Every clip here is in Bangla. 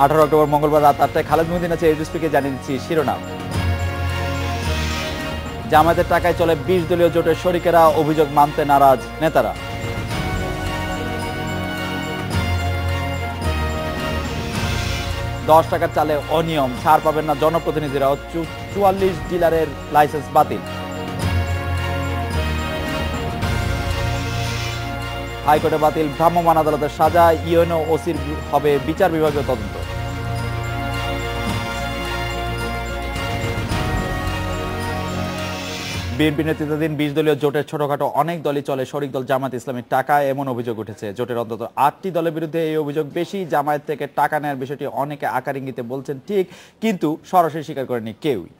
18 অক্টোবর মঙ্গলবার রাত 8টায় খালেদ মহিউদ্দিন আছে এইচএসপিকে জানিয়ে দিচ্ছি শিরোনাম। জামায়াতের টাকায় চলে 20 দলীয় জোটের শরিকেরা, অভিযোগ মানতে নারাজ নেতারা। $10 টাকার চালে অনিয়ম, ছাড় পাবেন না জনপ্রতিনিধিরা, 44 ডিলারের লাইসেন্স বাতিল। হাইকোর্টে বাতিল ভ্রাম্যমাণ আদালতের সাজা, ইউএনও ওসির হবে বিচার বিভাগীয় তদন্ত। বিএনপি নেতৃত্বাধীন 20 দলীয় জোটের ছোটখাটো অনেক দলই চলে শরিক দল জামায়াত ইসলামীর টাকায়, এমন অভিযোগ উঠেছে। জোটের অন্তত 8টি দলের বিরুদ্ধে এই অভিযোগ বেশি। জামায়াত থেকে টাকা নেওয়ার বিষয়টি অনেকে আকার ইঙ্গিতে বলছেন ঠিক, কিন্তু সরাসরি স্বীকার করেনি কেউই।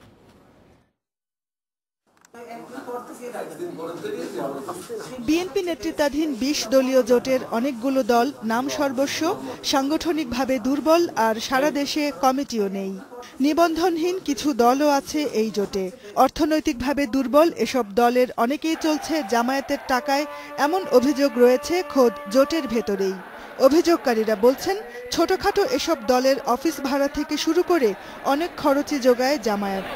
বিএনপি নেতৃত্বাধীন 20 দলীয় জোটের অনেকগুলো দল নাম সর্বস্ব, সাংগঠনিকভাবে দুর্বল, আর সারা দেশে কমিটিও নেই। নিবন্ধনহীন কিছু দলও আছে এই জোটে। অর্থনৈতিকভাবে দুর্বল এসব দলের অনেকেই চলছে জামায়াতের টাকায়, এমন অভিযোগ রয়েছে খোদ জোটের ভেতরেই। অভিযোগকারীরা বলছেন, ছোটখাটো এসব দলের অফিস ভাড়া থেকে শুরু করে অনেক খরচই যোগায় জামায়াত।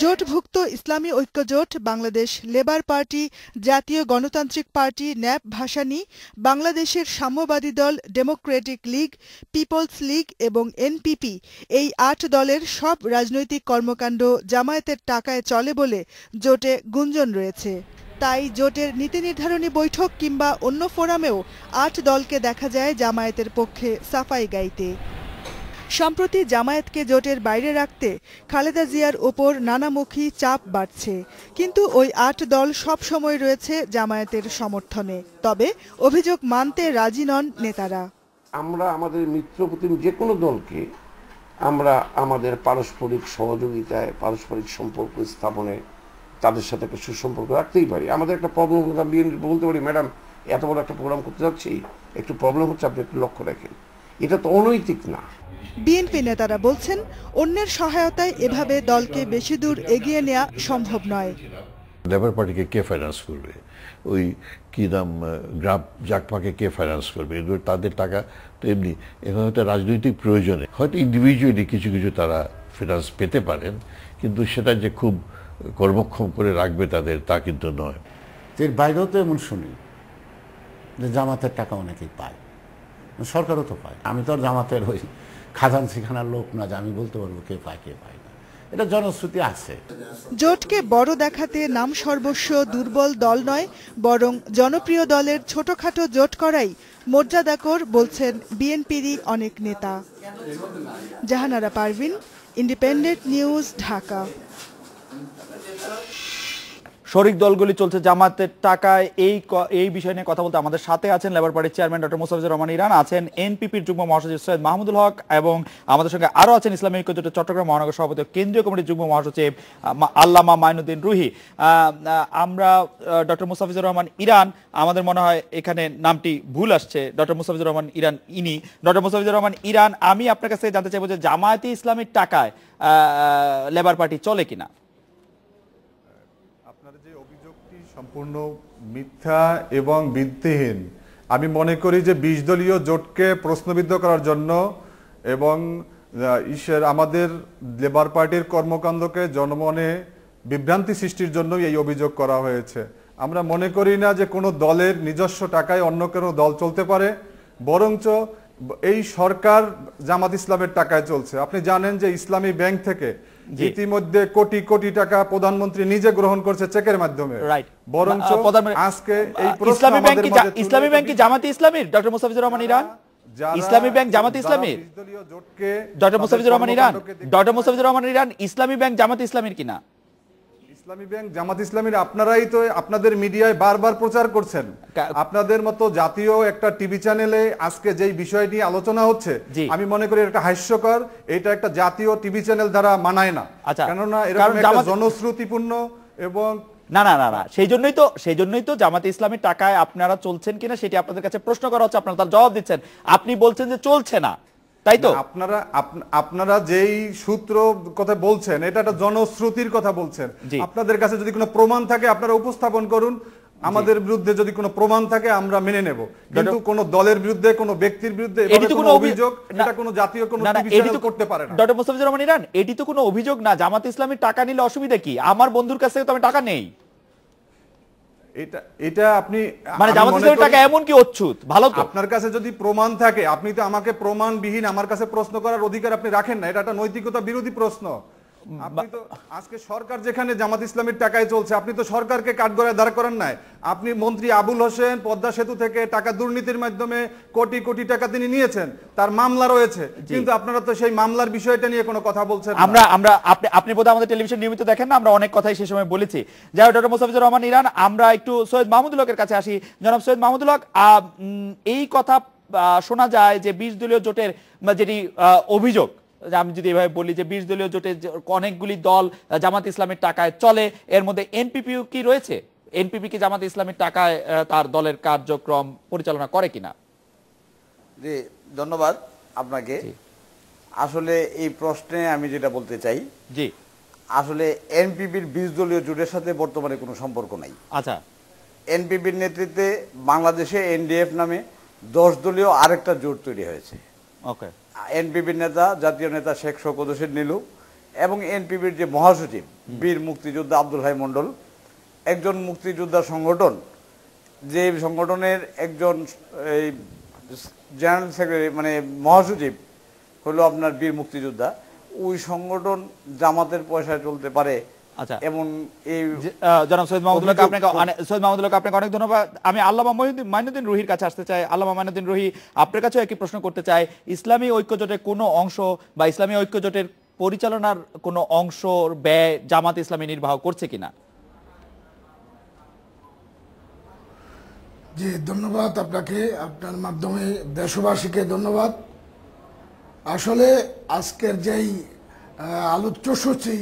জোটভুক্ত ইসলামী ঐক্য জোট, বাংলাদেশ লেবার পার্টি, জাতীয় গণতান্ত্রিক পার্টি, ন্যাপ ভাসানী, বাংলাদেশের সাম্যবাদী দল, ডেমোক্রেটিক লীগ, পিপলস লীগ এবং এনপিপি, এই 8 দলের সব রাজনৈতিক কর্মকাণ্ড জামায়াতের টাকায় চলে বলে জোটে গুঞ্জন রয়েছে। তাই জোটের নীতি নির্ধারণী বৈঠক কিংবা অন্য ফোরামেও 8 দলকে দেখা যায় জামায়াতের পক্ষে সাফাই গাইতে। সম্প্রতি জামায়াতকে জোটের বাইরে রাখতে খালেদা জিয়ার ওপর নানামুখী চাপ বাড়ছে, কিন্তু ওই 8 দল সব সময় রয়েছে জামায়াতের সমর্থনে। তবে অভিযোগ মানতে রাজি নন নেতারা। আমরা আমাদের মিত্রপ্রতিম যে কোনো দলকে আমরা আমাদের পারস্পরিক সহযোগিতায়, পারস্পরিক সম্পর্ক স্থাপনে তাদের সাথে একটা সুসম্পর্ক রাখতেই পারি। আমাদের একটা প্রবলেম বলতে পারি, ম্যাডাম এত বড় একটা প্রোগ্রাম করতে যাচ্ছি, একটু প্রবলেম হচ্ছে, আপনি একটু লক্ষ্য রাখেন। এটা তো অনৈতিক না। বিএনপি নেতারা বলছেন, অন্যের সহায়তায় এভাবে দলকে বেশি দূর এগিয়ে নেওয়া সম্ভব নয়। লেবার পার্টিকে কে ফাইন্যান্স করবে? ওই কি নাম গ্রাম জাকপাকে কে ফাইন্যান্স করবে? এগুলো তাদের টাকা তো এমনি। এখানে হয়তো রাজনৈতিক প্রয়োজনে হয়তো ইন্ডিভিজুয়ালি কিছু কিছু তারা ফিনান্স পেতে পারেন, কিন্তু সেটা যে খুব কর্মক্ষম করে রাখবে তাদের, তা কিন্তু নয়। এর বাইরেও তো এমন শুনি যে জামাতের টাকা অনেকেই পায়, সরকারও তো পায়। আমি তো আর জামাতের ওই খাজান শিখানার লোক না যে আমি বলতে পারবো কে পায় কে পায় না, এটা জনশ্রুতি আছে। জোটকে বড় দেখাতে নাম সর্বস্ব দুর্বল দল নয়, বরং জনপ্রিয় দলের ছোটখাটো জোট করাই মর্যাদাকর বলছেন বিএনপিরই অনেক নেতা। Jahanara Parvin, Independent News, Dhaka. শরিক দলগুলি চলছে জামায়াতের টাকায়, এই বিষয় নিয়ে কথা বলতে আমাদের সাথে আছেন লেবার পার্টির চেয়ারম্যান ডক্টর মোস্তাফিজুর রহমান ইরান, আছেন এনপিপির যুগ্ম মহাসচিব সৈয়দ মাহমুদুল হক, এবং আমাদের সঙ্গে আরো আছেন ইসলামী ঐক্য জোটের চট্টগ্রাম মহানগর সভাপতি কেন্দ্রীয় কমিটির যুগ্ম মহাসচিব আল্লামা মাইনুদ্দিন রুহি। আমরা ডক্টর মোস্তাফিজুর রহমান ইরান, আমাদের মনে হয় এখানে নামটি ভুল আসছে, ডক্টর মোস্তাফিজুর রহমান ইরান ইনি। ডক্টর মোস্তাফিজুর রহমান ইরান, আমি আপনার কাছে জানতে চাইবো যে জামায়াতে ইসলামীর টাকায় লেবার পার্টি চলে কিনা? সম্পূর্ণ মিথ্যা এবং ভিত্তিহীন। আমি মনে করি যে 20 দলীয় জোটকে প্রশ্নবিদ্ধ করার জন্য এবং আমাদের লেবার পার্টির কর্মকাণ্ডকে জনমনে বিভ্রান্তি সৃষ্টির জন্য এই অভিযোগ করা হয়েছে। আমরা মনে করি না যে কোনো দলের নিজস্ব টাকায় অন্য কোনো দল চলতে পারে, বরঞ্চ এই সরকার জামাত ইসলামের টাকায় চলছে। আপনি জানেন যে ইসলামী ব্যাংক থেকে ইতিমধ্যে কোটি কোটি টাকা প্রধানমন্ত্রী নিজে গ্রহণ করছে চেকের মাধ্যমে। বরঞ্চ আজকে এই ইসলামী ব্যাংক কি জামাতে ইসলামীর? ডক্টর মোস্তাফিজুর রহমান ইরান, ইসলামী ব্যাংক জামাতে ইসলামীর? Doctor Mostafizur Rahman Iran, doctor Mostafizur Rahman Iran, Islami bank জামাতে ইসলামীর কিনা? ইসলামী ব্যাংক জামাত ইসলামীর আপনারাই তো আপনাদের মিডিয়ায় বারবার প্রচার করছেন। আপনাদের মতো জাতীয় একটা টিভি চ্যানেলে আজকে যেই বিষয় নিয়ে আলোচনা হচ্ছে, আমি মনে করি এটা হাস্যকর। এটা একটা জাতীয় টিভি চ্যানেল দ্বারা মানায় না, কেননা এরকম একটা জনশ্রুতিপূর্ণ এবং না না না না সেই জন্যই তো জামাতে ইসলামীর টাকায় আপনারা চলছেন কিনা সেটি আপনাদের কাছে প্রশ্ন করা হচ্ছে, আপনারা তার জবাব দিচ্ছেন। আপনি বলছেন যে চলছে না, তাই তো? আপনারা যেই সূত্র কথা বলছেন এটা একটা জনশ্রুতির কথা বলছেন। আপনাদের কাছে যদি কোনো প্রমাণ থাকে আপনারা উপস্থাপন করুন। আমাদের বিরুদ্ধে যদি কোনো প্রমাণ থাকে আমরা মেনে নেব, কিন্তু কোনো দলের বিরুদ্ধে, কোনো ব্যক্তির বিরুদ্ধে এটি তো কোনো কোনো অভিযোগ, না, এটা কোনো জাতীয় কোনো না, না, টিভি এটি চ্যানেল তো করতে পারে না। ডক্টর মোস্তাফিজুর রহমান ইরান, এটি তো কোনো অভিযোগ না। জামাত ইসলামী টাকা নিলে অসুবিধা কি? আমার বন্ধুর কাছ থেকে তো আমি টাকা নেই। এটা আপনি মানে আমি জামাত মনে ইসলামের করি টাকা এমন কি অচ্ছুত? ভালো তো। আপনার কাছে যদি প্রমাণ থাকে, আপনি তো আমাকে প্রমাণবিহীন আমার কাছে প্রশ্ন করার অধিকার আপনি রাখেন না। এটা একটা নৈতিকতা বিরোধী প্রশ্ন। আপনি তো আজকে সরকার যেখানে জামাত ইসলামের টাকায় চলছে, আপনি তো সরকারকে কাঠগড়ায় দাঁড় করান নাই। আপনি মন্ত্রী আবুল হোসেন পদ্মা সেতু থেকে টাকা দুর্নীতির মাধ্যমে কোটি কোটি টাকা তিনি নিয়েছেন, তার মামলা রয়েছে, কিন্তু আপনারা তো সেই মামলার বিষয়টা নিয়ে কোনো কথা বলছেন না। আপনি বোধহয় আমাদের টেলিভিশন নিয়মিত দেখেন না, আমরা অনেক কথাই সেই সময় বলেছি। যাই হোক, ডক্টর মোস্তাফিজুর রহমান ইরান, আমরা একটু সৈয়দ মাহমুদুল হকের কাছে আসি। জনাব সৈয়দ মাহমুদুল হক, এই কথা শোনা যায় যে 20 দলীয় জোটের যেটি অভিযোগ, আমি যদি এভাবে বলি যে 20 দলীয় জোটে অনেকগুলি দল জামাত ইসলামের টাকায় চলে, এর মধ্যে এনপিপিও কি রয়েছে? এনপিপি কি জামাত ইসলামের টাকায় তার দলের কার্যক্রম পরিচালনা করে কিনা? জি, ধন্যবাদ আপনাকে। আসলে এই প্রশ্নে আমি যেটা বলতে চাই, জি, আসলে এনপিপির 20 দলীয় জোটের সাথে বর্তমানে কোনো সম্পর্ক নাই। আচ্ছা, এনপিপির নেতৃত্বে বাংলাদেশে এনডিএফ নামে 10 দলীয় আরেকটা জোট তৈরি হয়েছে। ওকে। এনপিপির নেতা, জাতীয় নেতা শেখ শওকত হোসেন নীলু এবং এনপিপির যে মহাসচিব বীর মুক্তিযোদ্ধা আব্দুল হাই মন্ডল, একজন মুক্তিযোদ্ধা সংগঠন, যে সংগঠনের একজন এই জেনারেল সেক্রেটারি মানে মহাসচিব হলো আপনার বীর মুক্তিযোদ্ধা, ওই সংগঠন জামাতের পয়সায় চলতে পারে। আচ্ছা, এবং এই জনাব সৈয়দ মাহমুদুল হক, আপনাকে অনেক ধন্যবাদ। আমি আল্লামা মাইনুদ্দিন রুহির কাছে আসতে চাই। আল্লামা মাইনুদ্দিন রুহি, আপনার কাছেও একই প্রশ্ন করতে চাই। ইসলামী ঐক্যজোটের কোনো অংশ বা ইসলামী ঐক্যজোটের পরিচালনার কোনো অংশ ব্যয় জামাত ইসলামী নির্বাহ করছে কিনা? জি, ধন্যবাদ আপনাকে, আপনার মাধ্যমে দেশবাসীকে ধন্যবাদ। আসলে আজকের যেই আলোচ্য সূচি,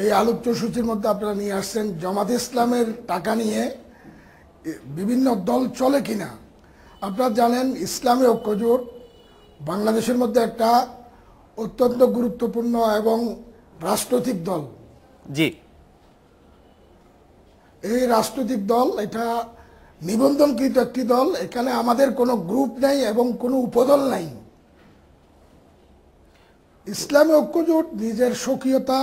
এই আলোচ্য সূচির মধ্যে আপনারা নিয়ে আসছেন জামাত ইসলামের টাকা নিয়ে বিভিন্ন দল চলে কিনা। আপনারা জানেন ইসলামী ঐক্যজোট বাংলাদেশের মধ্যে একটা অত্যন্ত গুরুত্বপূর্ণ এবং রাজনৈতিক দল। জি, এই রাজনৈতিক দল, এটা নিবন্ধনকৃত একটি দল। এখানে আমাদের কোনো গ্রুপ নাই এবং কোনো উপদল নাই। ইসলামী ঐক্যজোট নিজের স্বকীয়তা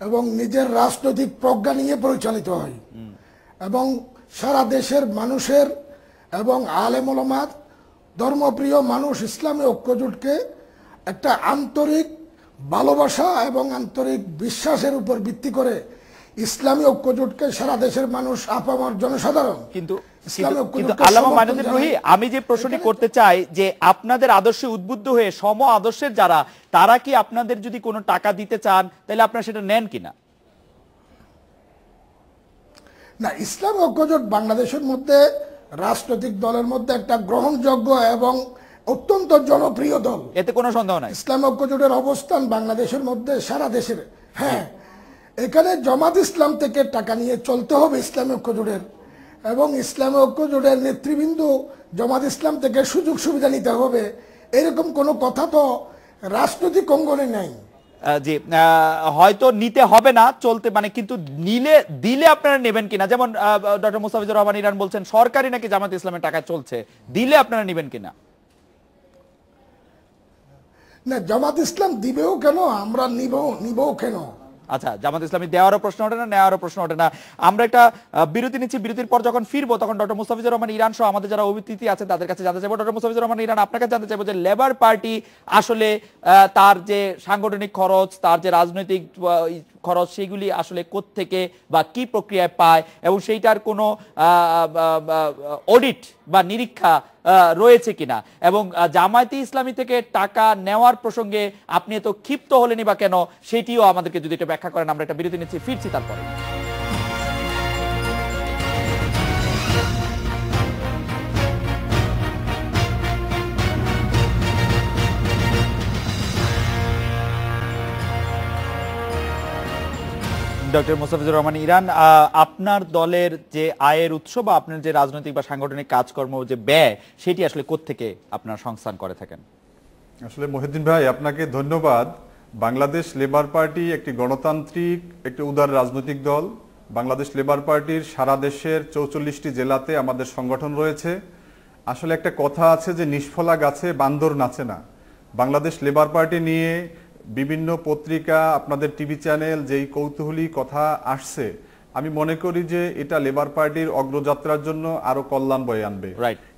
এবং নিজের রাজনৈতিক প্রজ্ঞা নিয়ে পরিচালিত হয় এবং সারা দেশের মানুষের এবং আলেম ওলামা, ধর্মপ্রিয় মানুষ ইসলামী ঐক্যজোটকে একটা আন্তরিক ভালোবাসা এবং আন্তরিক বিশ্বাসের উপর ভিত্তি করে ইসলামী ঐক্যজোটকে সারা দেশের মানুষ, আপামর জনসাধারণ কিন্তু আল্লামা মাইনুদ্দিন রুহি, আমি যে প্রশ্নটি করতে চাই যে আপনাদের আদর্শে উদ্বুদ্ধ হয়ে সম আদর্শের যারা, তারা কি আপনাদের যদি কোনো টাকা দিতে চান তাহলে আপনারা সেটা নেন কিনা? না, ইসলামী ঐক্যজোট বাংলাদেশের মধ্যে রাজনৈতিক দলের মধ্যে একটা গ্রহণযোগ্য এবং অত্যন্ত জনপ্রিয় দল, এতে কোনো সন্দেহ নাই। ইসলামী ঐক্যজোটের অবস্থান বাংলাদেশের মধ্যে, সারা দেশের। হ্যাঁ, এখানে জামাত ইসলাম থেকে টাকা নিয়ে চলতে হবে ইসলামী ঐক্যজোটের, এবং ইসলামী ঐক্যজোটের নেতৃবৃন্দ জামাত ইসলাম থেকে সুযোগ সুবিধা নিতে হবে, এরকম কোনো কথা তো রাজনৈতিক অঙ্গনে নাই। জি, হয়তো নিতে হবে না, চলতে মানে, কিন্তু দিলে আপনারা নেবেন কিনা? যেমন ডক্টর মোস্তাফিজুর রহমান ইরান বলছেন সরকারি নাকি জামাত ইসলামের টাকা চলছে, দিলে আপনারা নেবেন কিনা? না, জামাত ইসলাম দিবেও কেন, আমরা নিবও কেন? আচ্ছা, জামাত ইসলামী দেওয়ারও প্রশ্ন ওঠে না, নেওয়ারও প্রশ্ন ওঠে না। আমরা একটা বিরতি নিচ্ছি, বিরতির পর যখন ফিরবো তখন ডক্টর মোস্তাফিজুর রহমান ইরান সহ আমাদের যারা অতিথি আছেন তাদের কাছে জানতে চাইবো। ডক্টর মোস্তাফিজুর রহমান ইরান, আপনার কাছে জানতে চাইবো যে লেবার পার্টি আসলে তার যে সাংগঠনিক খরচ, তার যে রাজনৈতিক খরচ, সেগুলি আসলে কোত্থেকে বা কি প্রক্রিয়ায় পায়, এবং সেইটার কোনো অডিট বা নিরীক্ষা রয়েছে কিনা, এবং জামায়াতে ইসলামী থেকে টাকা নেওয়ার প্রসঙ্গে আপনি এত ক্ষিপ্ত হলেনই বা কেন, সেটিও আমাদেরকে যদি এটা ব্যাখ্যা করেন। আমরা একটা বিরতি নিচ্ছি, ফিরছি তারপরে। ডক্টর মোস্তাফিজুর রহমান ইরান, আপনার দলের যে আয়ের উৎস বা আপনার যে রাজনৈতিক বা সাংগঠনিক কাজকর্ম যে ব্যয়, সেটি আসলে কোত্থেকে আপনারা সংস্থান করে থাকেন? আসলে মহিউদ্দিন ভাই, আপনাকে ধন্যবাদ। বাংলাদেশ লেবার পার্টি একটি গণতান্ত্রিক, একটি উদার রাজনৈতিক দল। বাংলাদেশ লেবার পার্টির সারা দেশের 44টি জেলাতে আমাদের সংগঠন রয়েছে। আসলে একটা কথা আছে যে নিষ্ফলা গাছে বান্দর নাচে না। বাংলাদেশ লেবার পার্টি নিয়ে বিভিন্ন পত্রিকা, আপনাদের টিভি চ্যানেল যেই কৌতূহলী কথা আসছে, আমি মনে করি যে এটা লেবার পার্টির অগ্রযাত্রার জন্য আরো কল্যাণ বয়ে আনবে।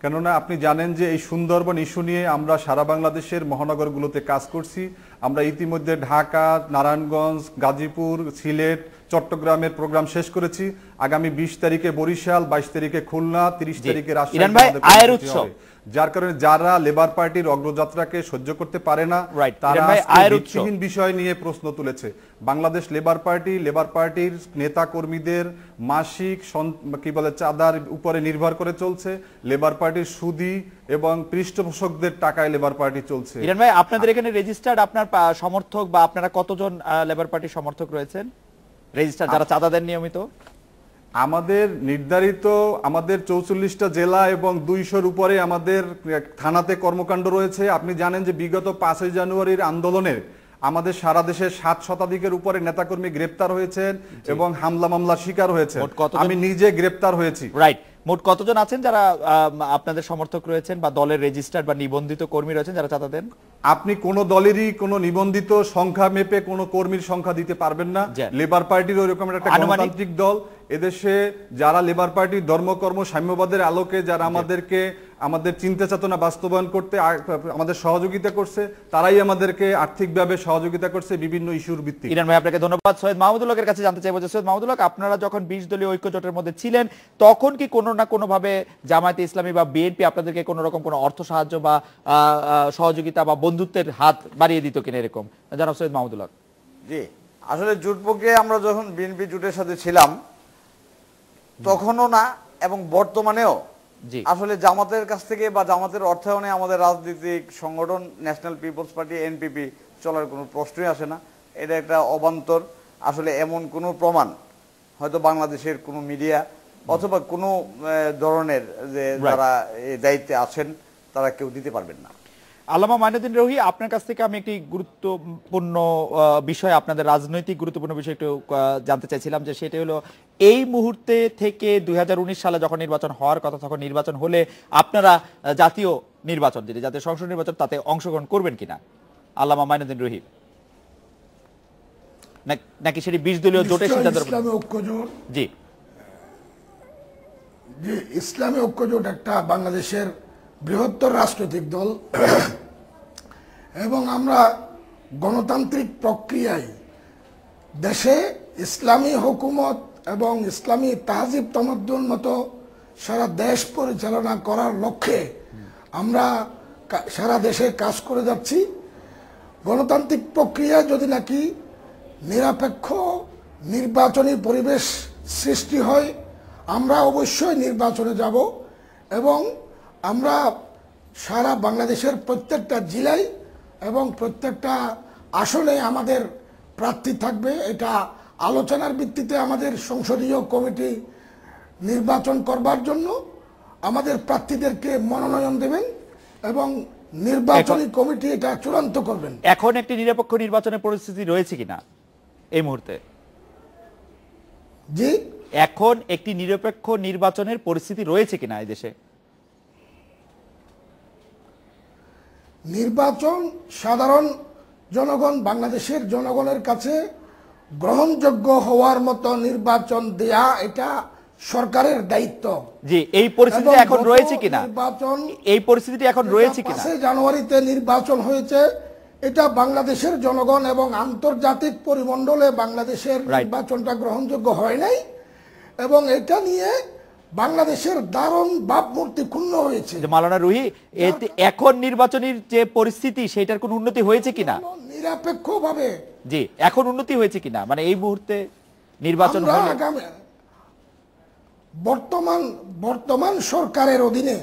কেননা আপনি জানেন যে এই সুন্দরবন ইস্যু নিয়ে আমরা সারা বাংলাদেশের মহানগরগুলোতে কাজ করছি। আমরা ইতিমধ্যে ঢাকা, নারায়ণগঞ্জ, গাজীপুর, সিলেট, চট্টগ্রামের প্রোগ্রাম শেষ করেছি। আগামী 20 তারিখে বরিশাল, 22 তারিখে খুলনা, 30 তারিখে রাজশাহী। যার কারণে যারা লেবার পার্টির অগ্রযাত্রাকে সহ্য করতে পারে না, তারা ভিত্তিহীন বিষয় নিয়ে প্রশ্ন তুলেছে। বাংলাদেশ লেবার পার্টির নেতা কর্মীদের মাসিক কি বলে চাঁদার উপরে নির্ভর করে চলছে। লেবার পার্টির সুদী এবং পৃষ্ঠপোষকদের টাকায় লেবার পার্টি চলছে। ইরান ভাই, আপনাদের এখানে রেজিস্টার্ড আপনার সমর্থক বা আপনারা কতজন লেবার পার্টির সমর্থক রয়েছেন রেজিস্টার, যারা চাঁদা দেন নিয়মিত? আমাদের নির্ধারিত আমাদের 44টা জেলা এবং 200-র উপরে আমাদের থানাতে কর্মকাণ্ড রয়েছে। আপনি জানেন যে বিগত 5ই জানুয়ারির আন্দোলনের আমাদের সারা দেশে 7 শতাধিকের উপরে নেতাকর্মী গ্রেপ্তার হয়েছেন এবং হামলা মামলার শিকার হয়েছে। আমি নিজে গ্রেপ্তার হয়েছি। রাইট, মোট কতজন আছেন যারা আপনাদের সমর্থক রয়েছেন বা দলের রেজিস্টার্ড বা নিবন্ধিত কর্মী রয়েছেন যারা চাঁদা দেন? আপনি কোন দলেরই কোন নিবন্ধিত সংখ্যা মেপে কোন কর্মীর সংখ্যা দিতে পারবেন না। লেবার পার্টির ওইরকম একটা গণতান্ত্রিক দল। এদেশে যারা লেবার পার্টির ধর্মকর্ম সাম্যবাদের আলোকে যারা আমাদের চিন্তা চেতনা বাস্তবায়ন করতে আমাদের সহযোগিতা করছে, তারাই আমাদেরকে আর্থিকভাবে সহযোগিতা করছে বিভিন্ন ইস্যুর ভিত্তিতে। ইরান ভাই, আপনাকে ধন্যবাদ। সৈয়দ মাহমুদুল হকের কাছে জানতে চাইবো যে সৈয়দ মাহমুদুল হক, আপনারা যখন 20 দলীয় ঐক্য জোটের মধ্যে ছিলেন, তখন কি কোনো না কোনো ভাবে জামায়াতে ইসলামী বা বিএনপি আপনাদেরকে কোনো রকম কোনো অর্থ সাহায্য বা সহযোগিতা বা বন্ধুত্বের হাত বাড়িয়ে দিত কিনা, এরকম জানাব সৈয়দ মাহমুদুল হক? জি, আসলে জোট প্রক্রিয়ায় আমরা যখন বিএনপি জোটের সাথে ছিলাম তখনও না এবং বর্তমানেও আসলে জামাতের কাছ থেকে বা জামাতের অর্থায়নে আমাদের রাজনৈতিক সংগঠন ন্যাশনাল পিপলস পার্টি এনপিপি চলার কোনো প্রশ্নই আসে না। এটা একটা অবান্তর। আসলে এমন কোনো প্রমাণ হয়তো বাংলাদেশের কোনো মিডিয়া অথবা কোনো ধরনের যে যারা এই দায়িত্বে আছেন তারা কেউ দিতে পারবেন না। আল্লামা মাইনুদ্দিন রুহি, আপনার কাছ থেকে আমি একটি গুরুত্বপূর্ণ বিষয়, আপনাদের রাজনৈতিক গুরুত্বপূর্ণ বিষয় একটু জানতে চাইছিলাম, যে সেটা হলো এই মুহূর্তে থেকে 2019 সালে যখন নির্বাচন হওয়ার কথা, তখন নির্বাচন হলে আপনারা জাতীয় নির্বাচন, যেটি জাতীয় সংসদ নির্বাচন, তাতে অংশগ্রহণ করবেন কিনা আল্লামা মাইনুদ্দিন রুহি, নাকি সেটি 20 দলীয় জোটের সিদ্ধান্ত? ইসলামী ঐক্য জোট, জি, ইসলামী ঐক্য জোট একটা বাংলাদেশের বৃহত্তর রাজনৈতিক দল এবং আমরা গণতান্ত্রিক প্রক্রিয়ায় দেশে ইসলামী হুকুমত এবং ইসলামী তাহজিব তামাদ্দুন মতো সারা দেশ পরিচালনা করার লক্ষ্যে আমরা সারা দেশে কাজ করে যাচ্ছি। গণতান্ত্রিক প্রক্রিয়ায় যদি নাকি নিরপেক্ষ নির্বাচনী পরিবেশ সৃষ্টি হয়, আমরা অবশ্যই নির্বাচনে যাব এবং আমরা সারা বাংলাদেশের প্রত্যেকটা জেলায় এবং প্রত্যেকটা আসনে আমাদের প্রার্থী থাকবে। এটা আলোচনার ভিত্তিতে আমাদের সংসদীয় কমিটি নির্বাচন করবার জন্য আমাদের প্রার্থীদেরকে মনোনয়ন দেবেন এবং নির্বাচনী কমিটি এটা চূড়ান্ত করবেন। এখন একটি নিরপেক্ষ নির্বাচনের পরিস্থিতি রয়েছে কিনা এই মুহূর্তে? জি, এখন একটি নিরপেক্ষ নির্বাচনের পরিস্থিতি রয়েছে কিনা এই দেশে? নির্বাচন সাধারণ জনগণ, বাংলাদেশের জনগণের কাছে গ্রহণযোগ্য হওয়ার মতো নির্বাচন দেয়া এটা সরকারের দায়িত্ব। জি, এই পরিস্থিতি এখন রয়েছে কিনা? নির্বাচন, এই পরিস্থিতি এখন রয়েছে কিনা? 5 জানুয়ারিতে নির্বাচন হয়েছে, এটা বাংলাদেশের জনগণ এবং আন্তর্জাতিক পরিমণ্ডলে বাংলাদেশের নির্বাচনটা গ্রহণযোগ্য হয় নাই এবং এটা নিয়ে বাংলাদেশের দারুণ ভাবমূর্তি ক্ষুণ্ণ হয়েছে। মাওলানা রুহি, এখন নির্বাচনের যে পরিস্থিতি সেটার কোনো উন্নতি হয়েছে কিনা? নিরপেক্ষভাবে জি, এখন উন্নতি হয়েছে কিনা, মানে এই মুহূর্তে নির্বাচন বর্তমান সরকারের অধীনে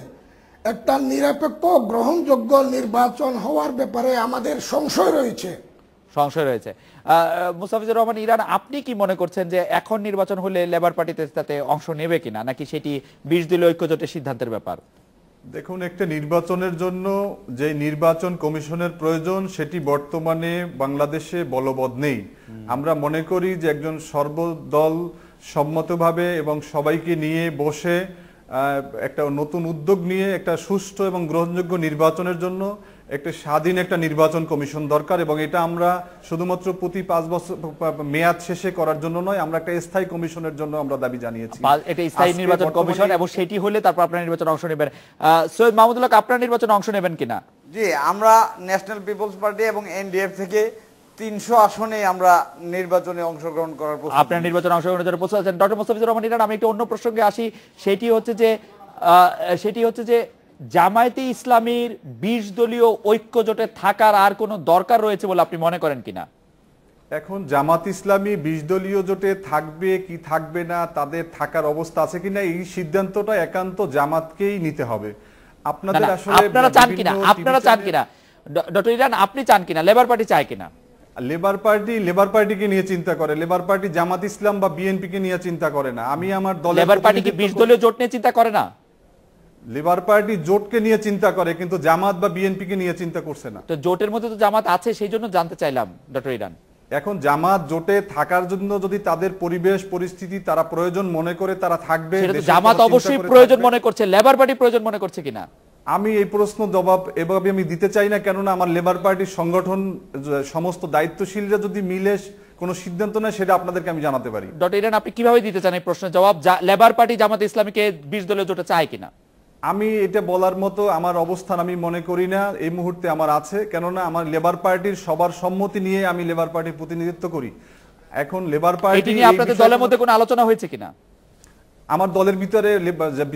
একটা নিরপেক্ষ গ্রহণযোগ্য নির্বাচন হওয়ার ব্যাপারে আমাদের সংশয় রয়েছে। মুস্তাফিজুর রহমান ইরান, আপনি কি মনে করছেন যে এখন নির্বাচন হলে লেবার পার্টিতে তাতে অংশ নেবে কিনা, নাকি সেটি 20 দলীয় ঐক্য জোটের সিদ্ধান্তের ব্যাপার? দেখুন, একটা নির্বাচনের জন্য যে নির্বাচন কমিশনের প্রয়োজন সেটি বর্তমানে বাংলাদেশে বলবৎ নেই। আমরা মনে করি যে একজন সর্বদল সম্মতভাবে এবং সবাইকে নিয়ে বসে একটা নতুন উদ্যোগ নিয়ে একটা সুষ্ঠু এবং গ্রহণযোগ্য নির্বাচনের জন্য একটা স্বাধীন একটা নির্বাচন কমিশন দরকার, এবং এটা আমরা শুধুমাত্র প্রতি 5 বছর মেয়াদ শেষে করার জন্য নয়, আমরা একটা স্থায়ী কমিশনের জন্য আমরা দাবি জানিয়েছি। এটা স্থায়ী নির্বাচন কমিশন, এবং সেটি হলে তারপর আপনার নির্বাচনে অংশ নেবেন। সৈয়দ মাহমুদুল হক, আপনার নির্বাচনে অংশ নেবেন কিনা? জি, আমরা ন্যাশনাল পিপলস পার্টি এবং এনডিএফ থেকে 300 আসনে আমরা নির্বাচনে অংশগ্রহণ করার প্রস্তুতি। আপনার নির্বাচনে অংশগ্রহণের জন্য প্রস্তুত আছেন। ডক্টর মোস্তাফিজুর রহমান ইরান, আমি একটু অন্য প্রসঙ্গে আসি। সেটি হচ্ছে যে জামায়াতে ইসলামীর 20 দলীয় ঐক্য জোটে থাকার আর কোনো দরকার রয়েছে বলে আপনি মনে করেন কিনা? এখন জামাত ইসলামী 20 দলীয় জোটে থাকবে কি থাকবে না, তাদের থাকার অবস্থা আছে কিনা, এই সিদ্ধান্তটা একান্ত জামাতকেই নিতে হবে। আপনাদের আসলে আপনারা চান কিনা ডক্টর ইরান, আপনি চান কিনা? লেবার পার্টি চায় কিনা? লেবার পার্টিকে নিয়ে চিন্তা করে, লেবার পার্টি জামাত ইসলাম বা বিএনপি কে নিয়ে চিন্তা করে না। আমি আমার দলের লেবার পার্টি কি 20 দলীয় জোট নিয়ে চিন্তা করে না? লেবার পার্টি জোটকে নিয়ে চিন্তা করে, কিন্তু জামাত বা বিএনপি কে নিয়ে চিন্তা করছে না। তো জোটের মধ্যে তো জামাত আছে, সেই জন্য জানতে চাইলাম ডক্টর ইরান। এখন জামাত জোটে থাকার জন্য যদি তাদের পরিবেশ পরিস্থিতি তারা প্রয়োজন মনে করে তারা থাকবে। জামাত অবশ্যই প্রয়োজন মনে করছে, লেবার পার্টি প্রয়োজন মনে করছে কিনা? আমি এই প্রশ্ন জবাব এভাবে আমি দিতে চাই না, কেননা আমার লেবার পার্টির সংগঠন সমস্ত দায়িত্বশীলরা যদি মিলে কোনো সিদ্ধান্ত নেয় সেটা আপনাদেরকে আমি জানাতে পারি। ডক্টর ইরান, আপনি কিভাবে দিতে চান এই প্রশ্নের জবাব? লেবার পার্টি জামাত ইসলামীকে 20 দলীয় জোটে চায় কিনা? আমি এটা বলার মতো আমার অবস্থান আমি মনে করি না এই মুহূর্তে আমার আছে, কেননা আমার লেবার পার্টির সবার সম্মতি নিয়ে আমি লেবার পার্টির প্রতিনিধিত্ব করি। এখন লেবার পার্টি নিয়ে আপনাদের দলের মধ্যে কোনো আলোচনা হয়েছে কিনা? আমার দলের ভিতরে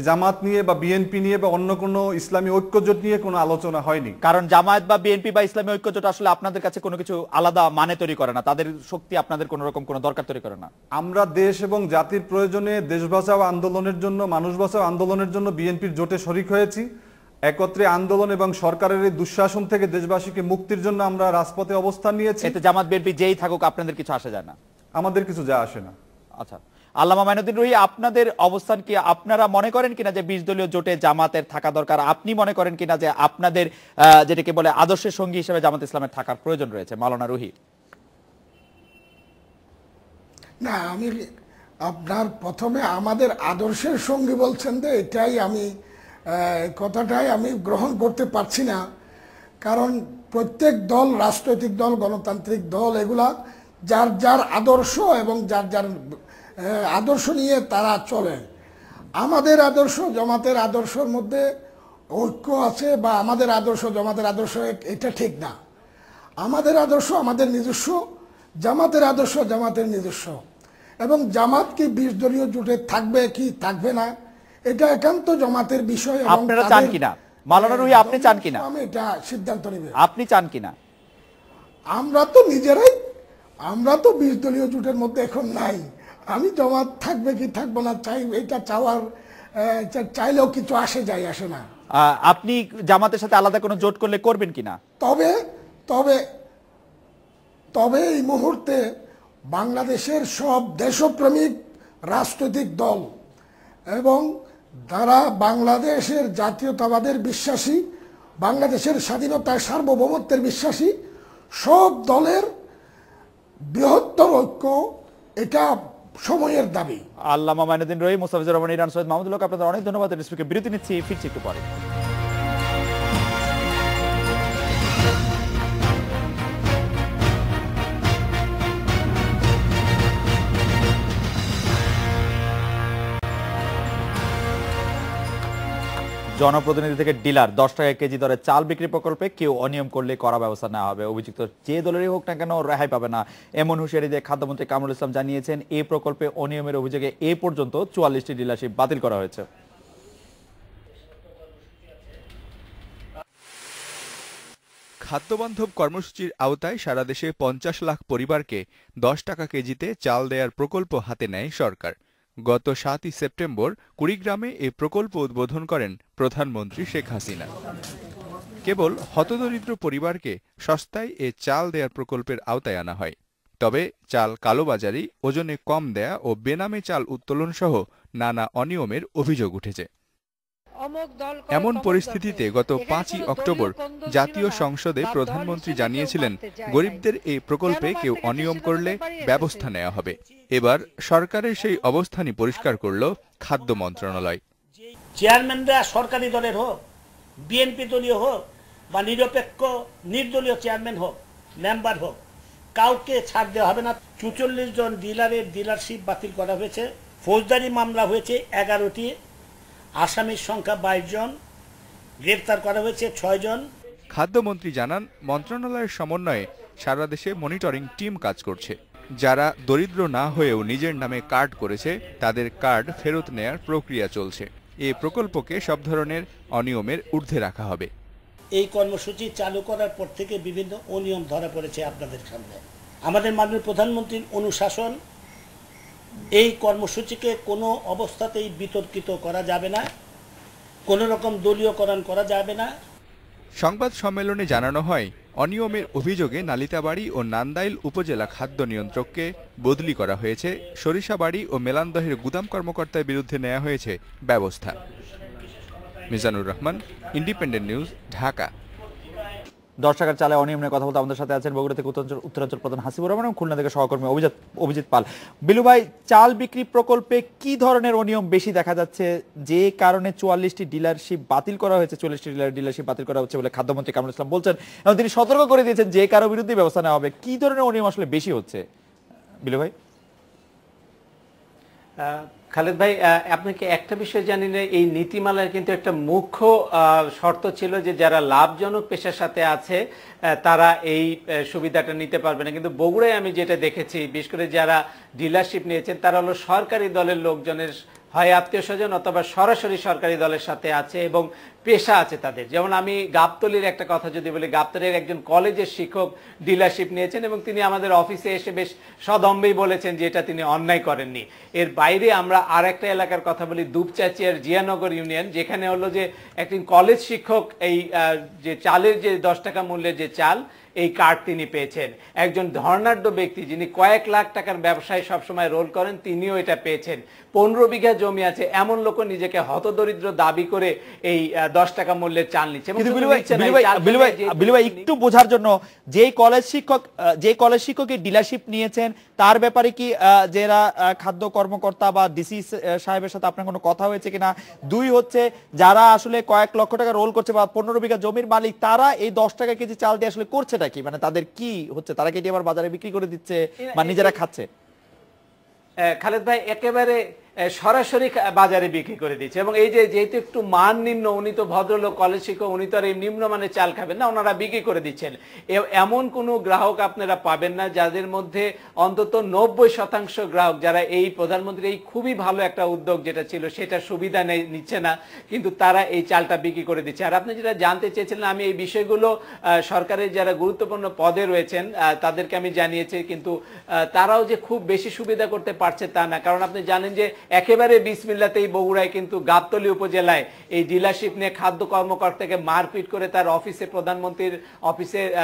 জামাত নিয়ে বা বিএনপি নিয়ে বা অন্য কোনো ইসলামী ঐক্যজোট নিয়ে কোনো আলোচনা হয়নি। কারণ জামায়াত বা বিএনপি বা ইসলামী ঐক্যজোট আসলে আপনাদের কাছে কোনো কিছু আলাদা মানে তৈরি করে না, তাদের শক্তি আপনাদের কোনো রকম কোনো দরকার তৈরি করে না। আমরা দেশ এবং জাতির প্রয়োজনে দেশ বাঁচাও আন্দোলনের জন্য, মানুষ বাঁচাও আন্দোলনের জন্য বিএনপির জোটে শরিক হয়েছি। একত্রে আন্দোলন এবং সরকারের এই দুঃশাসন থেকে দেশবাসীকে মুক্তির জন্য আমরা রাজপথে অবস্থান নিয়েছি। এতে জামাত বিএনপি যেই থাকুক আপনাদের কিছু আসে যায় না? আমাদের কিছু যা আসে না। আচ্ছা, আল্লামা মাইনুদ্দিন রুহি, আপনাদের অবস্থান কি? আপনারা মনে করেন কিনা যে 20 দলীয় জোটে জামাতের থাকা দরকার? আপনি মনে করেন কিনা যে আপনাদের যেটাকে বলে আদর্শের সঙ্গী হিসেবে জামাত ইসলামের থাকার প্রয়োজন রয়েছে? মাওলানা রুহি। না, আমি আপনার প্রথমে আমাদের আদর্শের সঙ্গী বলছেন যে এটাই আমি কথাটাই আমি গ্রহণ করতে পারছি না। কারণ প্রত্যেক দল, রাজনৈতিক দল, গণতান্ত্রিক দল, এগুলা যার যার আদর্শ এবং যার যার আদর্শ নিয়ে তারা চলে। আমাদের আদর্শ জামাতের আদর্শের মধ্যে ঐক্য আছে, বা আমাদের আদর্শ জামাতের আদর্শ, এটা ঠিক না। আমাদের আদর্শ আমাদের নিজস্ব, জামাতের আদর্শ জামাতের নিজস্ব। এবং জামাত কি 20 দলীয় জোটে থাকবে কি থাকবে না, এটা একান্ত জামাতের বিষয়। আপনারা চান কিনা? মাওলানা রুহি, আপনি চান কিনা? আমি এটা সিদ্ধান্ত নেব। আপনি চান কিনা? আমরা তো নিজেরাই, আমরা তো 20 দলীয় জোটের মধ্যে এখন নাই। আমি জামাত থাকবে কি থাকবো না চাই, এটা চাওয়ার চাইলেও কিছু আসে না। আপনি জামাতের সাথে আলাদা কোনো জোট করলে করবেন কিনা? তবে তবে তবে এই মুহূর্তে বাংলাদেশের সব দেশপ্রেমিক রাজনৈতিক দল এবং যারা বাংলাদেশের জাতীয়তাবাদের বিশ্বাসী, বাংলাদেশের স্বাধীনতায় সার্বভৌমত্বের বিশ্বাসী, সব দলের বৃহত্তর ঐক্য, এটা সময়ের দাবি। আল্লামা মাইনুদ্দিন রুহি, মোস্তাফিজুর রহমান ইরান, সৈয়দ মাহমুদুল হক, আপনাদের অনেক ধন্যবাদ। বিরতি নিচ্ছি, ফিরছি একটু পরে। জনপ্রতিনিধি থেকে ডিলার 10 টাকা কেজি দরে চাল বিক্রি প্রকল্পে কেউ অনিয়ম করলে কড়া ব্যবস্থা নেওয়া হবে। অভিযুক্ত যে দলেরই হোক না কেন রেহাই পাবে না, এমন হুঁশিয়ারি দিয়ে খাদ্যমন্ত্রী কামরুল ইসলাম জানিয়েছেন এই প্রকল্পে অনিয়মের অভিযোগে এ পর্যন্ত 44টি ডিলারশিপ বাতিল করা হয়েছে। খাদ্যবান্ধব কর্মসূচির আওতায় সারা দেশে 50 লাখ পরিবারকে 10 টাকা কেজিতে চাল দেয়ার প্রকল্প হাতে নেয় সরকার। গত 7 সেপ্টেম্বর কুড়িগ্রামে এই প্রকল্প উদ্বোধন করেন প্রধানমন্ত্রী শেখ হাসিনা। কেবল হতদরিদ্র পরিবারকে সস্তায় এ চাল দেয়ার প্রকল্পের আওতায় আনা হয়। তবে চাল কালোবাজারি, ওজনে কম দেয়া ও বেনামে চাল উত্তোলন সহ নানা অনিয়মের অভিযোগ উঠেছে। এমন পরিস্থিতিতে গত 5 অক্টোবর জাতীয় সংসদে প্রধানমন্ত্রী জানিয়েছিলেন গরিবদের এই প্রকল্পে কেউ অনিয়ম করলে ব্যবস্থা নেওয়া হবে। এবার সরকারের সেই অবস্থানই পরিষ্কার করল খাদ্য মন্ত্রণালয়। চেয়ারম্যানরা সরকারি দলের হোক, বিএনপি দলীয় হোক বা নিরপেক্ষ নির্দলীয় চেয়ারম্যান হোক, মেম্বার হোক, কাউকে ছাড় দেওয়া হবে না। ৪৪ জন ডিলারের ডিলারশিপ বাতিল করা হয়েছে। ফৌজদারি মামলা হয়েছে 11টি, আসামির সংখ্যা 22 জন, গ্রেফতার করা হয়েছে 6 জন। খাদ্যমন্ত্রী জানান, মন্ত্রণালয়ের সমন্বয়ে সারা দেশে মনিটরিং টিম কাজ করছে। যারা দরিদ্র না হয়েও নিজের নামে কার্ড করেছে তাদের কার্ড ফেরত নেয়ার প্রক্রিয়া চলছে। এই প্রকল্পকে সব ধরনের অনিয়মের ঊর্ধ্বে রাখা হবে। এই কর্মসূচি চালু করার পর থেকে বিভিন্ন অনিয়ম ধরা পড়েছে আপনাদের সামনে। আমাদের মাননীয় প্রধানমন্ত্রীর অনুশাসন, এই কর্মসূচিকে কোনো অবস্থাতেই বিতর্কিত করা যাবে না, কোনো রকম দলীয়করণ করা যাবে না। সংবাদ সম্মেলনে জানানো হয়, অনিয়মের অভিযোগে নালিতাবাড়ী ও নান্দাইল উপজেলা খাদ্য নিয়ন্ত্রককে বদলি করা হয়েছে। সরিষাবাড়ী ও মেলান্দহের গুদাম কর্মকর্তার বিরুদ্ধে নেওয়া হয়েছে ব্যবস্থা। Mizanur Rahman, independent News, Dhaka. 10 টাকার চালে অনিয়ম নিয়ে কথা বলতে আমাদের সাথে আছেন বগুড়া থেকে উত্তরাঞ্চল প্রধান হাসিবুর রহমান এবং খুলনা থেকে সহকর্মী অভিজিৎ পাল। বিলু ভাই, চাল বিক্রি প্রকল্পে কি ধরনের অনিয়ম বেশি দেখা যাচ্ছে, যে কারণে 44টি ডিলারশিপ বাতিল করা হয়েছে, 40টি ডিলারশিপ বাতিল করা হচ্ছে বলে খাদ্যমন্ত্রী কামরুল ইসলাম বলছেন, এবং তিনি সতর্ক করে দিয়েছেন যে কারো বিরুদ্ধে ব্যবস্থা নেওয়া হবে। কি ধরনের অনিয়ম আসলে বেশি হচ্ছে বিলু ভাই? খালেদ ভাই, আপনাকে একটা বিষয় জানি না, এই নীতিমালার কিন্তু একটা মুখ্য শর্ত ছিল যে যারা লাভজনক পেশার সাথে আছে তারা এই সুবিধাটা নিতে পারবে না। কিন্তু বগুড়ায় আমি যেটা দেখেছি, বিশেষ করে যারা ডিলারশিপ নিয়েছেন তারা হলো সরকারি দলের লোকজনের হয় আত্মীয় স্বজন অথবা সরাসরি সরকারি দলের সাথে আছে এবং পেশা আছে তাদের। যেমন আমি গাবতলীর একটা কথা যদি বলি, গাবতলীর একজন কলেজের শিক্ষক ডিলারশিপ নিয়েছেন এবং তিনি আমাদের অফিসে এসে বেশ সদম্বেই বলেছেন যে এটা তিনি অন্যায় করেননি। এর বাইরে আমরা আর একটা এলাকার কথা বলি, দুপচাচিয়ার জিয়ানগর ইউনিয়ন, যেখানে হলো যে একজন কলেজ শিক্ষক এই যে চালের যে 10 টাকা মূল্যের যে চাল, এই কার্ড তিনি পেয়েছেন। একজন ধর্নাঢ্য ব্যক্তি যিনি কয়েক লাখ টাকার ব্যবসায় সবসময় রোল করেন, তিনিও এটা পেয়েছেন। 15 বিঘা জমি আছে এমন লোক নিজেকে হতদরিদ্র দাবি করে এই 10 টাকা মূল্যের চাল নিচ্ছে। একটু বোঝার জন্য, যে কলেজ শিক্ষক ডিলারশিপ নিয়েছেন তার ব্যাপারে কি যারা খাদ্য কর্মকর্তা বা ডিসি সাহেবের সাথে আপনার কোনো কথা হয়েছে কিনা? 2 হচ্ছে, যারা আসলে কয়েক লক্ষ টাকা রোল করছে বা 15 বিঘা জমির মালিক, তারা এই 10 টাকা কেজি চাল দিয়ে আসলে করছেটা কি? মানে তাদের কি হচ্ছে, তারা কি আবার বাজারে বিক্রি করে দিচ্ছে বা নিজেরা খাচ্ছে? খালেদ ভাই, একেবারে সরাসরি বাজারে বিক্রি করে দিচ্ছে। এবং এই যে যেহেতু একটু মান নিম্ন, উনি তো ভদ্রলোক কলেজ শিক্ষক, উনি তো আর এই নিম্নমানের চাল খাবেন না, ওনারা বিক্রি করে দিচ্ছেন। এমন কোনো গ্রাহক আপনারা পাবেন না যাদের মধ্যে অন্তত 90% গ্রাহক যারা এই প্রধানমন্ত্রীর এই খুবই ভালো একটা উদ্যোগ যেটা ছিল সেটা সুবিধা নিচ্ছে না, কিন্তু তারা এই চালটা বিক্রি করে দিচ্ছে। আর আপনি যেটা জানতে চেয়েছিলেন, আমি এই বিষয়গুলো সরকারের যারা গুরুত্বপূর্ণ পদে রয়েছেন তাদেরকে আমি জানিয়েছি, কিন্তু তারাও যে খুব বেশি সুবিধা করতে পারছে তা না। কারণ আপনি জানেন যে একেবারে বিসমিল্লাতেই বগুড়ায় কিন্তু গাবতলী উপজেলায় এই ডিলারশিপ নিয়ে খাদ্য কর্মকর্তাকে মারপিট করে তার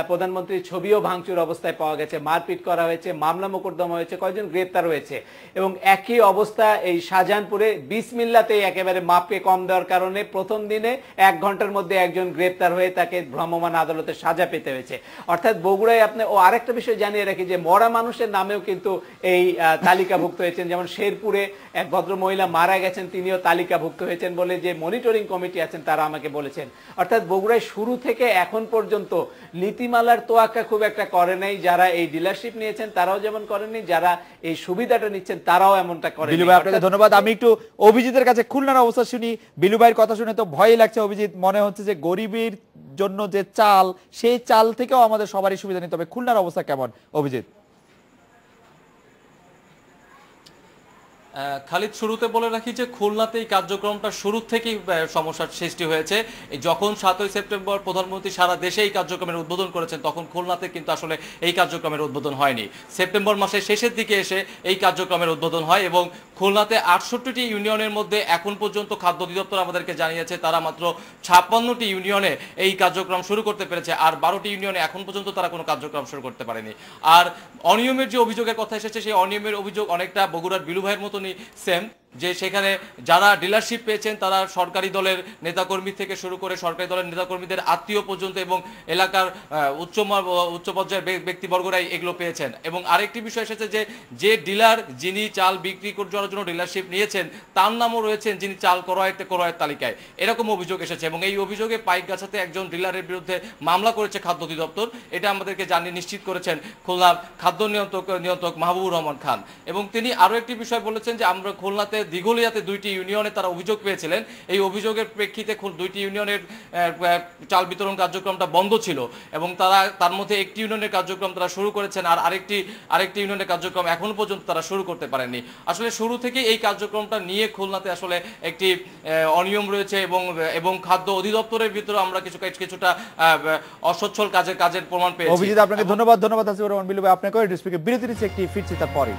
প্রধানমন্ত্রীর ছবিও ভাঙচুর অবস্থায় পাওয়া গেছে, মারপিট করা হয়েছে, মামলা মোকদ্দমা হয়েছে, কয়েকজন গ্রেপ্তার হয়েছে। এবং একই অবস্থা এই শাহজাহানপুরে বিসমিল্লাতেই একেবারে মাপকে কম দেওয়ার কারণে প্রথম দিনে 1 ঘন্টার মধ্যে একজন গ্রেপ্তার হয়ে তাকে ভ্রাম্যমাণ আদালতে সাজা পেতে হয়েছে। অর্থাৎ বগুড়ায় আপনি আরেকটা বিষয় জানিয়ে রাখি যে মরা মানুষের নামেও কিন্তু এই তালিকাভুক্ত হয়েছেন। যেমন শেরপুরে এক ভদ্র মহিলা মারা গেছেন, তিনিও তালিকাভুক্ত হয়েছেন বলে যে মনিটরিং কমিটি আছেন তারা আমাকে বলেছেন। অর্থাৎ বগুড়ায় শুরু থেকে এখন পর্যন্ত নীতিমালার তোয়াক্কা খুব একটা করে নাই। যারা এই ডিলারশিপ নিয়েছেন তারাও যেমন করেননি, যারা এই সুবিধাটা নিচ্ছেন তারাও এমনটা করেন। বিলু ভাই, আপনাকে ধন্যবাদ। আমি একটু অভিজিতের কাছে খুলনার অবস্থা শুনি। বিলু ভাইয়ের কথা শুনে তো ভয়ই লাগছে অভিজিৎ, মনে হচ্ছে যে গরিবের জন্য যে চাল, সেই চাল থেকেও আমাদের সবারই সুবিধা নিতে হবে। খুলনার অবস্থা কেমন অভিজিৎ? খালিদ, শুরুতে বলে রাখি যে খুলনাতে এই কার্যক্রমটা শুরু থেকেই সমস্যার সৃষ্টি হয়েছে। যখন 7ই সেপ্টেম্বর প্রধানমন্ত্রী সারা দেশে এই কার্যক্রমের উদ্বোধন করেছেন তখন খুলনাতে কিন্তু আসলে এই কার্যক্রমের উদ্বোধন হয়নি। সেপ্টেম্বর মাসের শেষের দিকে এসে এই কার্যক্রমের উদ্বোধন হয় এবং খুলনাতে 68টি ইউনিয়নের মধ্যে এখন পর্যন্ত খাদ্য অধিদপ্তর আমাদেরকে জানিয়েছে তারা মাত্র 56টি ইউনিয়নে এই কার্যক্রম শুরু করতে পেরেছে, আর 12টি ইউনিয়নে এখন পর্যন্ত তারা কোনো কার্যক্রম শুরু করতে পারেনি। আর অনিয়মের যে অভিযোগের কথা এসেছে সেই অনিয়মের অভিযোগ অনেকটা বগুড়ার বিলু ভাইয়ের মতনই সেম। যে সেখানে যারা ডিলারশিপ পেয়েছেন তারা সরকারি দলের নেতাকর্মী থেকে শুরু করে সরকারি দলের নেতাকর্মীদের আত্মীয় পর্যন্ত এবং এলাকার উচ্চ পর্যায়ের ব্যক্তিবর্গরাই এগুলো পেয়েছেন। এবং আরেকটি বিষয় এসেছে যে ডিলার যিনি চাল বিক্রি করার জন্য ডিলারশিপ নিয়েছেন তার নামও রয়েছেন যিনি চাল ক্রয়ের তালিকায়, এরকম অভিযোগ এসেছে। এবং এই অভিযোগে পাইকগাছাতে একজন ডিলারের বিরুদ্ধে মামলা করেছে খাদ্য অধিদপ্তর, এটা আমাদেরকে জানিয়ে নিশ্চিত করেছেন খুলনার খাদ্য নিয়ন্ত্রক মাহবুবুর রহমান খান। এবং তিনি আরও একটি বিষয় বলেছেন যে আমরা খুলনাতে দিঘলিয়াতে 2টি ইউনিয়নে তারা অভিযোগ পেয়েছিলেন, এই অভিযোগের প্রেক্ষিতে 2টি ইউনিয়নের চাল বিতরণ কার্যক্রমটা বন্ধ ছিল এবং তার মধ্যে একটি ইউনিয়নের কার্যক্রম তারা শুরু করেছেন আর আরেকটি ইউনিয়নের কার্যক্রম এখনো পর্যন্ত তারা শুরু করতে পারেননি। আসলে শুরু থেকে এই কার্যক্রমটা নিয়ে খুলনাতে আসলে একটি অনিয়ম রয়েছে এবং খাদ্য অধিদপ্তরের ভিতরে আমরা কিছুটা অসচ্ছল কাজের প্রমাণ পেয়েছি। অভিজিৎ, আপনাকে ধন্যবাদ হাসিবুর রহমান বিলু ভাই, আপনাকে ডিসপ্লিকে বিরতি নিচ্ছে, একটি ফিরছি তারপরে।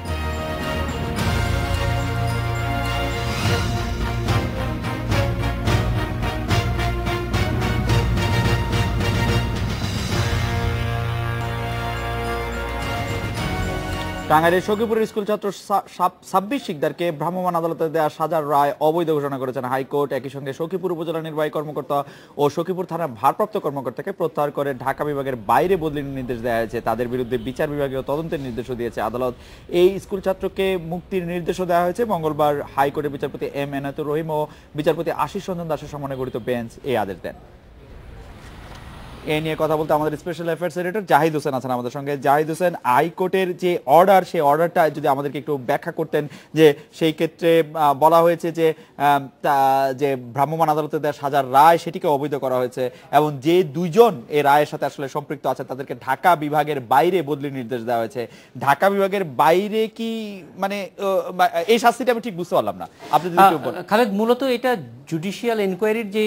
টাঙ্গাইলের সখীপুরের স্কুল ছাত্র 26 শিকদারকে ভ্রাম্যমাণ আদালতে দেওয়া সাজার রায় অবৈধ ঘোষণা করেছেন হাইকোর্ট। একই সঙ্গে সখীপুর উপজেলা নির্বাহী কর্মকর্তা ও সখীপুর থানার ভারপ্রাপ্ত কর্মকর্তাকে প্রত্যাহার করে ঢাকা বিভাগের বাইরে বদলির নির্দেশ দেওয়া হয়েছে। তাদের বিরুদ্ধে বিচার বিভাগীয় তদন্তের নির্দেশও দিয়েছে আদালত। এই স্কুল ছাত্রকে মুক্তির নির্দেশও দেওয়া হয়েছে। মঙ্গলবার হাইকোর্টের বিচারপতি এম এনায়েতুর রহিম ও বিচারপতি আশিস রঞ্জন দাসের সমন্বয়ে গঠিত বেঞ্চ এই আদেশ দেন। এ নিয়ে কথা বলতে আমাদের special affairs editor Zahid Hossain আছেন আমাদের সঙ্গে। জাহিদ হোসেন, হাইকোর্টের যে অর্ডার, সেই অর্ডারটা যদি আমাদেরকে একটু ব্যাখ্যা করতেন, যে সেই ক্ষেত্রে বলা হয়েছে যে ভ্রাম্যমাণ আদালতে দেওয়া সাজার রায় সেটিকে অবৈধ করা হয়েছে এবং যে 2 জন এই রায়ের সাথে আসলে সম্পৃক্ত আছে তাদেরকে ঢাকা বিভাগের বাইরে বদলির নির্দেশ দেওয়া হয়েছে। ঢাকা বিভাগের বাইরে কি মানে এই শাস্তিটা আমি ঠিক বুঝতে পারলাম না, আপনি যদি খালেদ। মূলত এটা জুডিশিয়াল এনকোয়ারির যে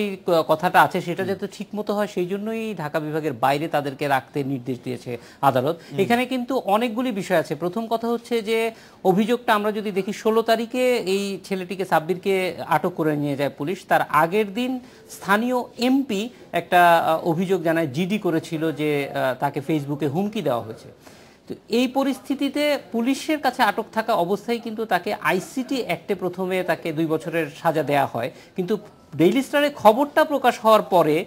কথাটা আছে সেটা যাতে ঠিক মতো হয় সেই জন্যই ঢাকা বিভাগের বাইরে তাদেরকে রাখতে নির্দেশ দিয়েছে আদালত। এখানে কিন্তু অনেকগুলি বিষয় আছে। প্রথম কথা হচ্ছে যে অভিযোগটা আমরা যদি দেখি 16 তারিখে এই ছেলেটিকে সাব্বিরকে আটক করে নিয়ে যায় পুলিশ। তার আগের দিন স্থানীয় এমপি একটা অভিযোগ জানায়, জিডি করেছিল যে তাকে ফেসবুকে হুমকি দেওয়া হয়েছে। তো এই পরিস্থিতিতে পুলিশের কাছে আটক থাকা অবস্থায় কিন্তু তাকে আইসিটি অ্যাক্টে প্রথমে তাকে 2 বছরের সাজা দেওয়া হয়, কিন্তু ডেইলি স্টারে খবরটা প্রকাশ হওয়ার পরে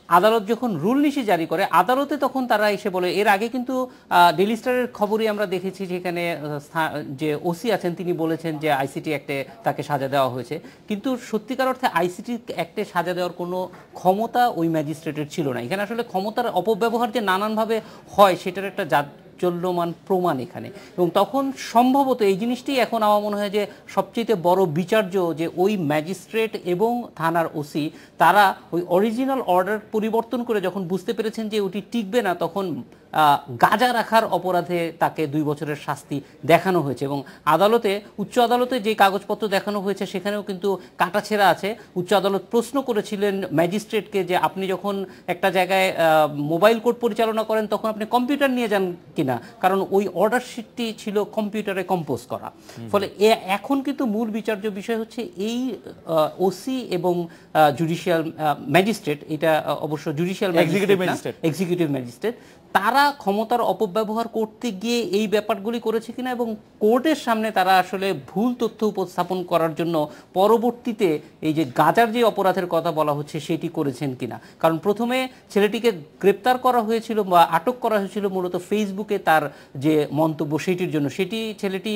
আদালত যখন রুল নিশি জারি করে আদালতে তখন তারা এসে বলে, এর আগে কিন্তু ডেইলি স্টারের খবরই আমরা দেখেছি যেখানে যে ওসি আছেন তিনি বলেছেন যে আইসিটি অ্যাক্টে তাকে সাজা দেওয়া হয়েছে, কিন্তু সত্যিকার অর্থে আইসিটি অ্যাক্টে সাজা দেওয়ার কোনো ক্ষমতা ওই ম্যাজিস্ট্রেটের ছিল না। এখানে আসলে ক্ষমতার অপব্যবহার যে নানানভাবে হয় সেটার একটা চল্যমান প্রমাণ এখানে। এবং তখন সম্ভবত এই জিনিসটি এখন আমার মনে হয় যে সবচেয়ে বড় বিচার্য, যে ওই ম্যাজিস্ট্রেট এবং থানার ওসি তারা ওই অরিজিনাল অর্ডার পরিবর্তন করে যখন বুঝতে পেরেছেন যে ওটি টিকবে না, তখন গাঁজা রাখার অপরাধে তাকে 2 বছরের শাস্তি দেখানো হয়েছে। এবং আদালতে, উচ্চ আদালতে যে কাগজপত্র দেখানো হয়েছে সেখানেও কিন্তু কাটাছেঁড়া আছে। উচ্চ আদালত প্রশ্ন করেছিলেন ম্যাজিস্ট্রেটকে যে আপনি যখন একটা জায়গায় মোবাইল কোর্ট পরিচালনা করেন তখন আপনি কম্পিউটার নিয়ে যান কিনা, কারণ ওই অর্ডার শিটটি ছিল কম্পিউটারে কম্পোজ করা। ফলে এখন কিন্তু মূল বিচার্য বিষয় হচ্ছে এই ওসি এবং জুডিশিয়াল ম্যাজিস্ট্রেট, এটা অবশ্য জুডিশিয়াল এক্সিকিউটিভ ম্যাজিস্ট্রেট, তারা ক্ষমতার অপব্যবহার করতে গিয়ে এই ব্যাপারগুলি করেছে কিনা এবং কোর্টের সামনে তারা আসলে ভুল তথ্য উপস্থাপন করার জন্য পরবর্তীতে এই যে গাঁজার যে অপরাধের কথা বলা হচ্ছে সেটি করেছেন কিনা। কারণ প্রথমে ছেলেটিকে গ্রেপ্তার করা হয়েছিল বা আটক করা হয়েছিল মূলত ফেসবুকে তার যে মন্তব্য সেটির জন্য। ছেলেটি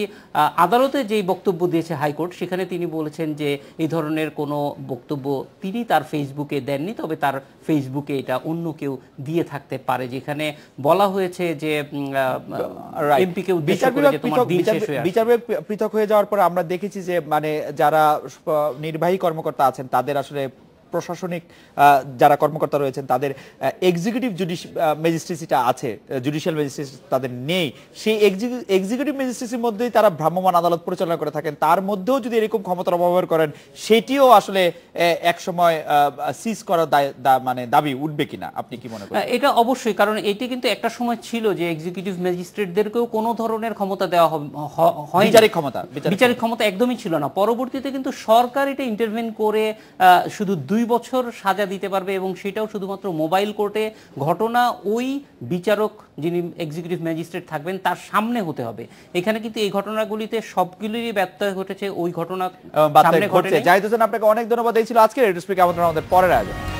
আদালতে যেই বক্তব্য দিয়েছে হাইকোর্ট, সেখানে তিনি বলেছেন যে এই ধরনের কোনো বক্তব্য তিনি তার ফেসবুকে দেননি, তবে তার ফেসবুকে এটা অন্য কেউ দিয়ে থাকতে পারে, যেখানে বলা হয়েছে যে এমপিকে উদ্দেশ্য করে যে তোমার দিন শেষ হয়ে আসে। বিচার পৃথক হয়ে যাওয়ার পরে আমরা দেখেছি যে মানে যারা নির্বাহী কর্মকর্তা আছেন তাদের আসলে প্রশাসনিক যারা কর্মকর্তা রয়েছেন তাদের এক্সিকিউটিভ ম্যাজিস্ট্রেসিটা আছে, জুডিশিয়াল ম্যাজিস্ট্রেসি তাদের নেই। সেই এক্সিকিউটিভ ম্যাজিস্ট্রেসির মধ্যেই তারা ভ্রাম্যমাণ আদালত পরিচালনা করে থাকেন। তার মধ্যেও যদি এরকম ক্ষমতার অপব্যবহার করেন সেটিও আসলে এক সময় সিজ করার মানে দাবি উঠবে কিনা, আপনি কি মনে করেন? এটা অবশ্যই, কারণ এটি কিন্তু একটা সময় ছিল যে এক্সিকিউটিভ ম্যাজিস্ট্রেটদেরকেও কোনো ধরনের ক্ষমতা দেওয়া হয়, বিচারিক ক্ষমতা একদমই ছিল না। পরবর্তীতে কিন্তু সরকার এটা ইন্টারভেন করে শুধু 2 বছর সাজা দিতে পারবে এবং সেটাও শুধুমাত্র মোবাইল কোর্টে। ঘটনা ওই বিচারক যিনি এক্সিকিউটিভ ম্যাজিস্ট্রেট থাকবেন তার সামনে হতে হবে। এখানে কিন্তু এই ঘটনাগুলিতে সবগুলিরই ব্যত্যয় ঘটেছে, ওই ঘটনা সামনে ঘটেছে। জাহিদ হোসেন, আপনাকে অনেক ধন্যবাদ। এই ছিল আজকের রেডিও স্পিক, আমাদের পরের আয়োজন।